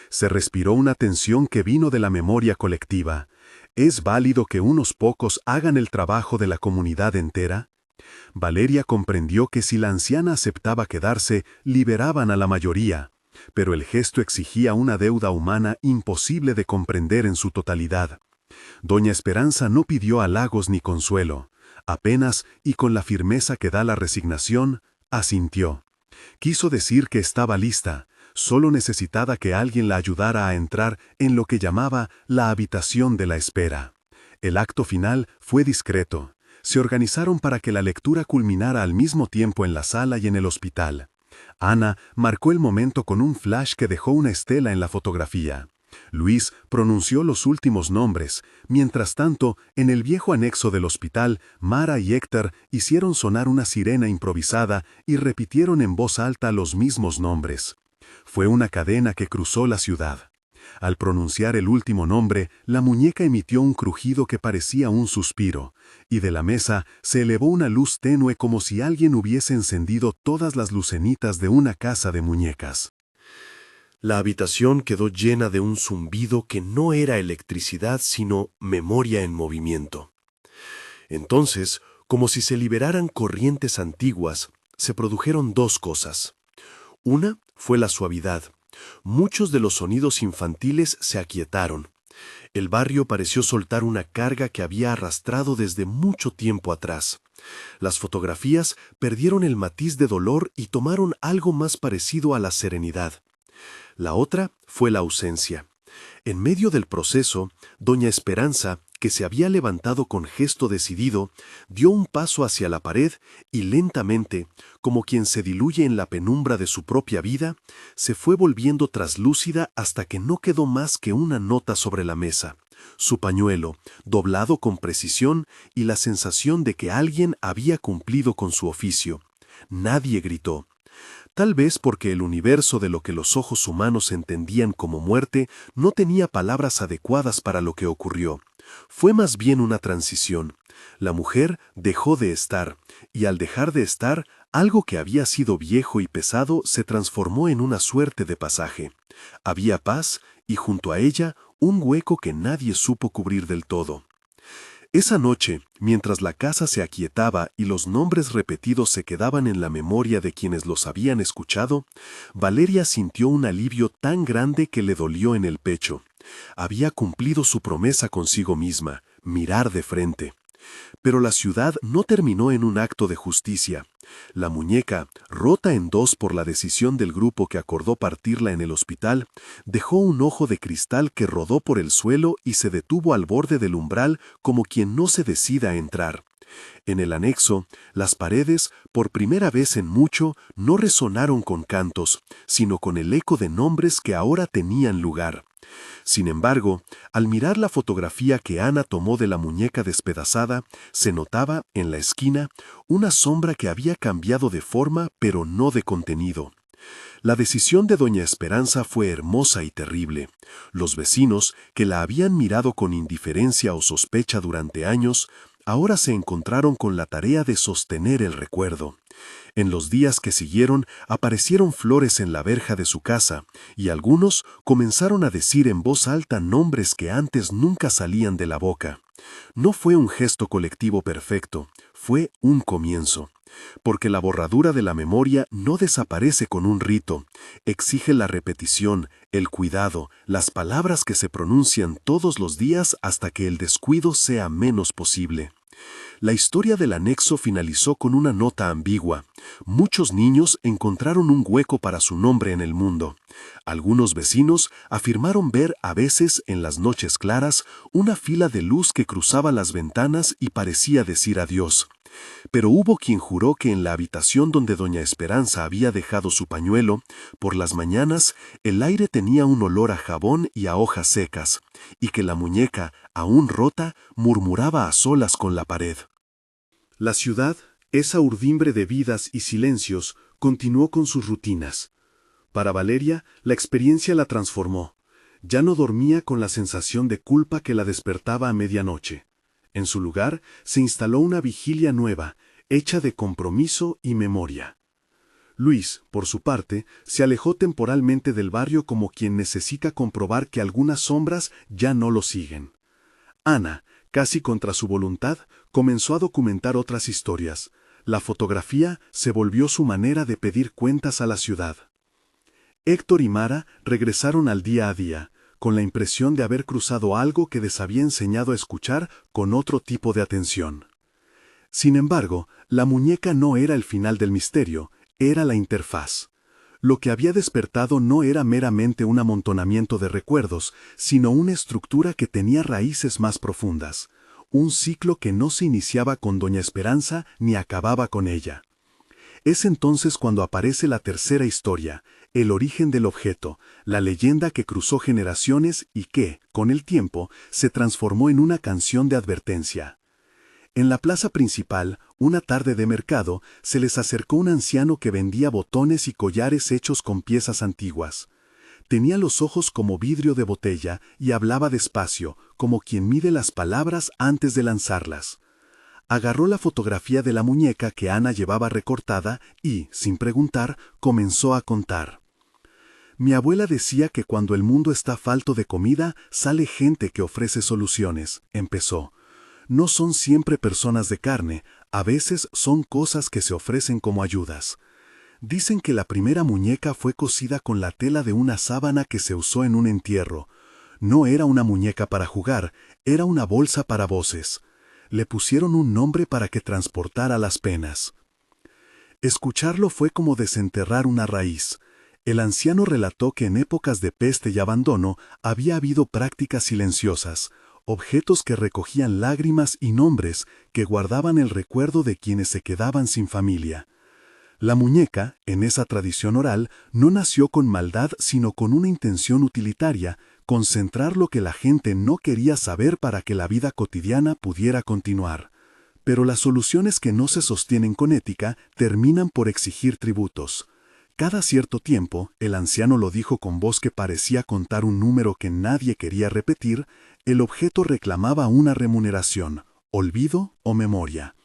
S2: Se respiró una tensión que vino de la memoria colectiva. ¿Es válido que unos pocos hagan el trabajo de la comunidad entera? Valeria comprendió que si la anciana aceptaba quedarse, liberaban a la mayoría. pero el gesto exigía una deuda humana imposible de comprender en su totalidad. Doña Esperanza no pidió halagos ni consuelo. Apenas, y con la firmeza que da la resignación, asintió. Quiso decir que estaba lista, solo necesitaba que alguien la ayudara a entrar en lo que llamaba la habitación de la espera. El acto final fue discreto. Se organizaron para que la lectura culminara al mismo tiempo en la sala y en el hospital. Ana marcó el momento con un flash que dejó una estela en la fotografía. Luis pronunció los últimos nombres. Mientras tanto, en el viejo anexo del hospital, Mara y Héctor hicieron sonar una sirena improvisada y repitieron en voz alta los mismos nombres. Fue una cadena que cruzó la ciudad. Al pronunciar el último nombre, la muñeca emitió un crujido que parecía un suspiro, y de la mesa se elevó una luz tenue como si alguien hubiese encendido todas las lucenitas de una casa de muñecas.
S1: La habitación quedó llena de un zumbido que no era electricidad sino memoria en movimiento. Entonces, como si se liberaran corrientes antiguas, se produjeron dos cosas. Una fue la suavidad. Muchos de los sonidos infantiles se aquietaron. El barrio pareció soltar una carga que había arrastrado desde mucho tiempo atrás. Las fotografías perdieron el matiz de dolor y tomaron algo más parecido a la serenidad. La otra fue la ausencia. En medio del proceso, doña Esperanza, que se había levantado con gesto decidido, dio un paso hacia la pared y lentamente, como quien se diluye en la penumbra de su propia vida, se fue volviendo traslúcida hasta que no quedó más que una nota sobre la mesa, su pañuelo, doblado con precisión y la sensación de que alguien había cumplido con su oficio. Nadie gritó. Tal vez porque el universo de lo que los ojos humanos entendían como muerte no tenía palabras adecuadas para lo que ocurrió. Fue más bien una transición. La mujer dejó de estar, y al dejar de estar, algo que había sido viejo y pesado se transformó en una suerte de pasaje. Había paz, y junto a ella, un hueco que nadie supo cubrir del todo. Esa noche, mientras la casa se aquietaba y los nombres repetidos se quedaban en la memoria de quienes los habían escuchado, Valeria sintió un alivio tan grande que le dolió en el pecho. Había cumplido su promesa consigo misma, mirar de frente. Pero la ciudad no terminó en un acto de justicia. La muñeca, rota en dos por la decisión del grupo que acordó partirla en el hospital, dejó un ojo de cristal que rodó por el suelo y se detuvo al borde del umbral como quien no se decida a entrar. En el anexo, las paredes, por primera vez en mucho, no resonaron con cantos, sino con el eco de nombres que ahora tenían lugar. Sin embargo, al mirar la fotografía que Ana tomó de la muñeca despedazada, se notaba, en la esquina, una sombra que había cambiado de forma pero no de contenido. La decisión de doña Esperanza fue hermosa y terrible. Los vecinos, que la habían mirado con indiferencia o sospecha durante años, ahora se encontraron con la tarea de sostener el recuerdo. En los días que siguieron aparecieron flores en la verja de su casa, y algunos comenzaron a decir en voz alta nombres que antes nunca salían de la boca. No fue un gesto colectivo perfecto, fue un comienzo. Porque la borradura de la memoria no desaparece con un rito, exige la repetición, el cuidado, las palabras que se pronuncian todos los días hasta que el descuido sea menos posible. La historia del anexo finalizó con una nota ambigua. Muchos niños encontraron un hueco para su nombre en el mundo. Algunos vecinos afirmaron ver a veces, en las noches claras, una fila de luz que cruzaba las ventanas y parecía decir adiós. Pero hubo quien juró que en la habitación donde doña Esperanza había dejado su pañuelo, por las mañanas, el aire tenía un olor a jabón y a hojas secas, y que la muñeca, aún rota, murmuraba a solas con la pared. La ciudad, esa urdimbre de vidas y silencios, continuó con sus rutinas. Para Valeria, la experiencia la transformó. Ya no dormía con la sensación de culpa que la despertaba a medianoche. En su lugar, se instaló una vigilia nueva, hecha de compromiso y memoria. Luis, por su parte, se alejó temporalmente del barrio como quien necesita comprobar que algunas sombras ya no lo siguen. Ana, casi contra su voluntad, comenzó a documentar otras historias. La fotografía se volvió su manera de pedir cuentas a la ciudad.
S2: Héctor y Mara regresaron al día a día, con la impresión de haber cruzado algo que les había enseñado a escuchar con otro tipo de atención. Sin embargo, la muñeca no era el final del misterio, era la interfaz. Lo que había despertado no era meramente un amontonamiento de recuerdos, sino una estructura que tenía raíces más profundas, un ciclo que no se iniciaba con Doña Esperanza ni acababa con ella. Es entonces cuando aparece la tercera historia, el origen del objeto, la leyenda que cruzó generaciones y que, con el tiempo, se transformó en una canción de advertencia. En la plaza principal, una tarde de mercado, se les acercó un anciano que vendía botones y collares hechos con piezas antiguas. Tenía los ojos como vidrio de botella y hablaba despacio, como quien mide las palabras antes de lanzarlas. Agarró la fotografía de la muñeca que Ana llevaba recortada y, sin preguntar, comenzó a contar. Mi abuela decía que cuando el mundo está falto de comida, sale gente que ofrece soluciones, empezó. No son siempre personas de carne, a veces son cosas que se ofrecen como ayudas. Dicen que la primera muñeca fue cosida con la tela de una sábana que se usó en un entierro. No era una muñeca para jugar, era una bolsa para voces. Le pusieron un nombre para que transportara las penas. Escucharlo fue como desenterrar una raíz. El anciano relató que en épocas de peste y abandono había habido prácticas silenciosas, objetos que recogían lágrimas y nombres que guardaban el recuerdo de quienes se quedaban sin familia. La muñeca, en esa tradición oral, no nació con maldad sino con una intención utilitaria, concentrar lo que la gente no quería saber para que la vida cotidiana pudiera continuar. Pero las soluciones que no se sostienen con ética terminan por exigir tributos. Cada cierto tiempo, el anciano lo dijo con voz que parecía contar un número que nadie quería repetir, el objeto reclamaba una remuneración, olvido o memoria.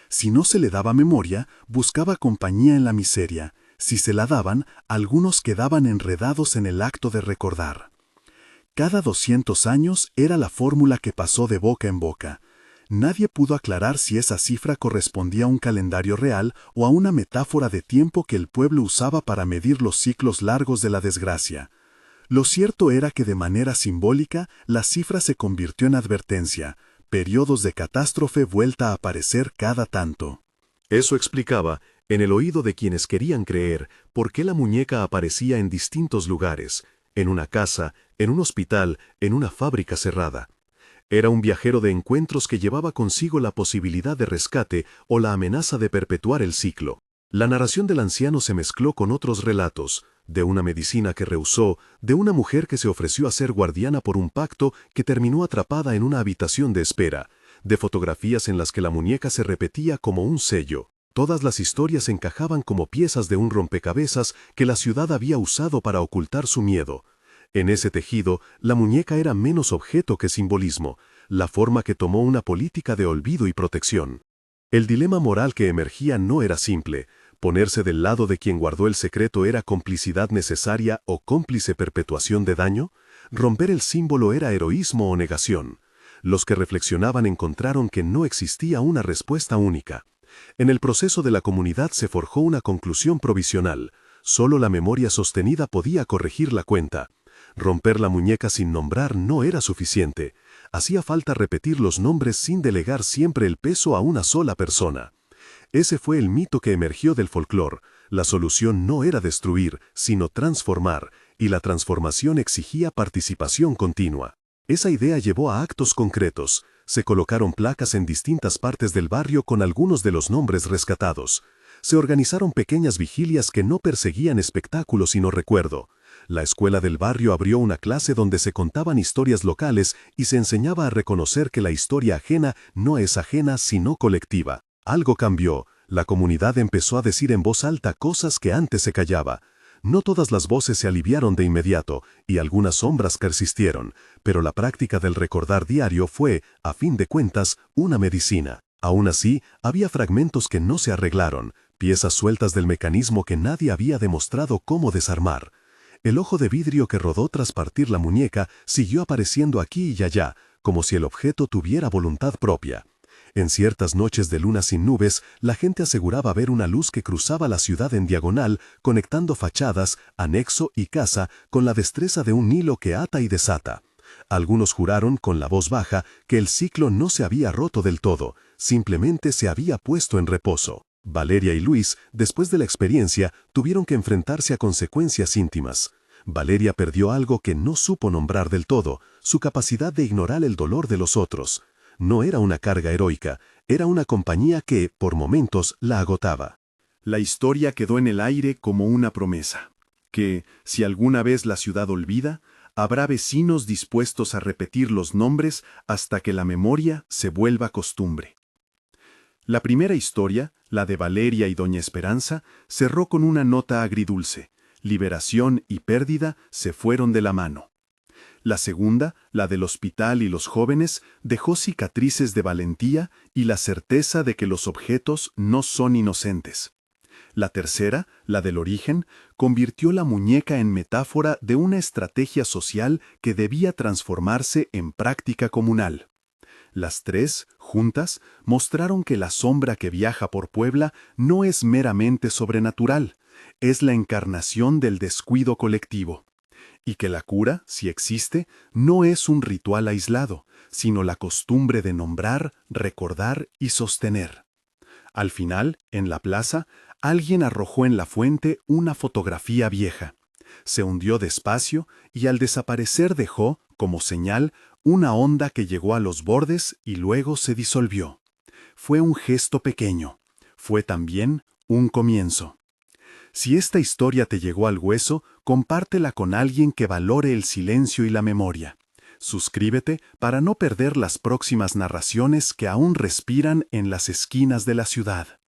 S2: Si no se le daba memoria, buscaba compañía en la miseria. Si se la daban, algunos quedaban enredados en el acto de recordar. Cada 200 años era la fórmula que pasó de boca en boca. Nadie pudo aclarar si esa cifra correspondía a un calendario real o a una metáfora de tiempo que el pueblo usaba para medir los ciclos largos de la desgracia. Lo cierto era que de manera simbólica la cifra se convirtió en advertencia, periodos de catástrofe vuelta a aparecer cada tanto.
S1: Eso explicaba, en el oído de quienes querían creer, por qué la muñeca aparecía en distintos lugares, en una casa, en un hospital, en una fábrica cerrada. Era un viajero de encuentros que llevaba consigo la posibilidad de rescate o la amenaza de perpetuar el ciclo. La narración del anciano se mezcló con otros relatos, de una medicina que rehusó, de una mujer que se ofreció a ser guardiana por un pacto que terminó atrapada en una habitación de espera, de fotografías en las que la muñeca se repetía como un sello. Todas las historias encajaban como piezas de un rompecabezas que la ciudad había usado para ocultar su miedo. En ese tejido, la muñeca era menos objeto que simbolismo, la forma que tomó una política de olvido y protección. El dilema moral que emergía no era simple. ¿Ponerse del lado de quien guardó el secreto era complicidad necesaria o cómplice perpetuación de daño? ¿Romper el símbolo era heroísmo o negación? Los que reflexionaban encontraron que no existía una respuesta única. En el proceso de la comunidad se forjó una conclusión provisional. Solo la memoria sostenida podía corregir la cuenta. Romper la muñeca sin nombrar no era suficiente. Hacía falta repetir los nombres sin delegar siempre el peso a una sola persona. Ese fue el mito que emergió del folclore. La solución no era destruir, sino transformar, y la transformación exigía participación continua. Esa idea llevó a actos concretos. Se colocaron placas en distintas partes del barrio con algunos de los nombres rescatados. Se organizaron pequeñas vigilias que no perseguían espectáculos sino recuerdo. La escuela del barrio abrió una clase donde se contaban historias locales y se enseñaba a reconocer que la historia ajena no es ajena sino colectiva. Algo cambió. La comunidad empezó a decir en voz alta cosas que antes se callaba. No todas las voces se aliviaron de inmediato y algunas sombras persistieron, pero la práctica del recordar diario fue, a fin de cuentas, una medicina. Aún así, había fragmentos que no se arreglaron, piezas sueltas del mecanismo que nadie había demostrado cómo desarmar. El ojo de vidrio que rodó tras partir la muñeca siguió apareciendo aquí y allá, como si el objeto tuviera voluntad propia. En ciertas noches de luna sin nubes, la gente aseguraba ver una luz que cruzaba la ciudad en diagonal, conectando fachadas, anexo y casa con la destreza de un hilo que ata y desata. Algunos juraron, con la voz baja, que el ciclo no se había roto del todo, simplemente se había puesto en reposo. Valeria y Luis, después de la experiencia, tuvieron que enfrentarse a consecuencias íntimas. Valeria perdió algo que no supo nombrar del todo, su capacidad de ignorar el dolor de los otros. No era una carga heroica, era una compañía que, por momentos, la agotaba.
S2: La historia quedó en el aire como una promesa, que, si alguna vez la ciudad olvida, habrá vecinos dispuestos a repetir los nombres hasta que la memoria se vuelva costumbre. La primera historia, la de Valeria y Doña Esperanza, cerró con una nota agridulce. Liberación y pérdida se fueron de la mano. La segunda, la del hospital y los jóvenes, dejó cicatrices de valentía y la certeza de que los objetos no son inocentes. La tercera, la del origen, convirtió la muñeca en metáfora de una estrategia social que debía transformarse en práctica comunal. Las tres, juntas, mostraron que la sombra que viaja por Puebla no es meramente sobrenatural, es la encarnación del descuido colectivo. Y que la cura, si existe, no es un ritual aislado, sino la costumbre de nombrar, recordar y sostener. Al final, en la plaza, alguien arrojó en la fuente una fotografía vieja. Se hundió despacio y al desaparecer dejó, como señal, una onda que llegó a los bordes y luego se disolvió. Fue un gesto pequeño. Fue también un comienzo. Si esta historia te llegó al hueso, compártela con alguien que valore el silencio y la memoria. Suscríbete para no perder las próximas narraciones que aún respiran en las esquinas de la ciudad.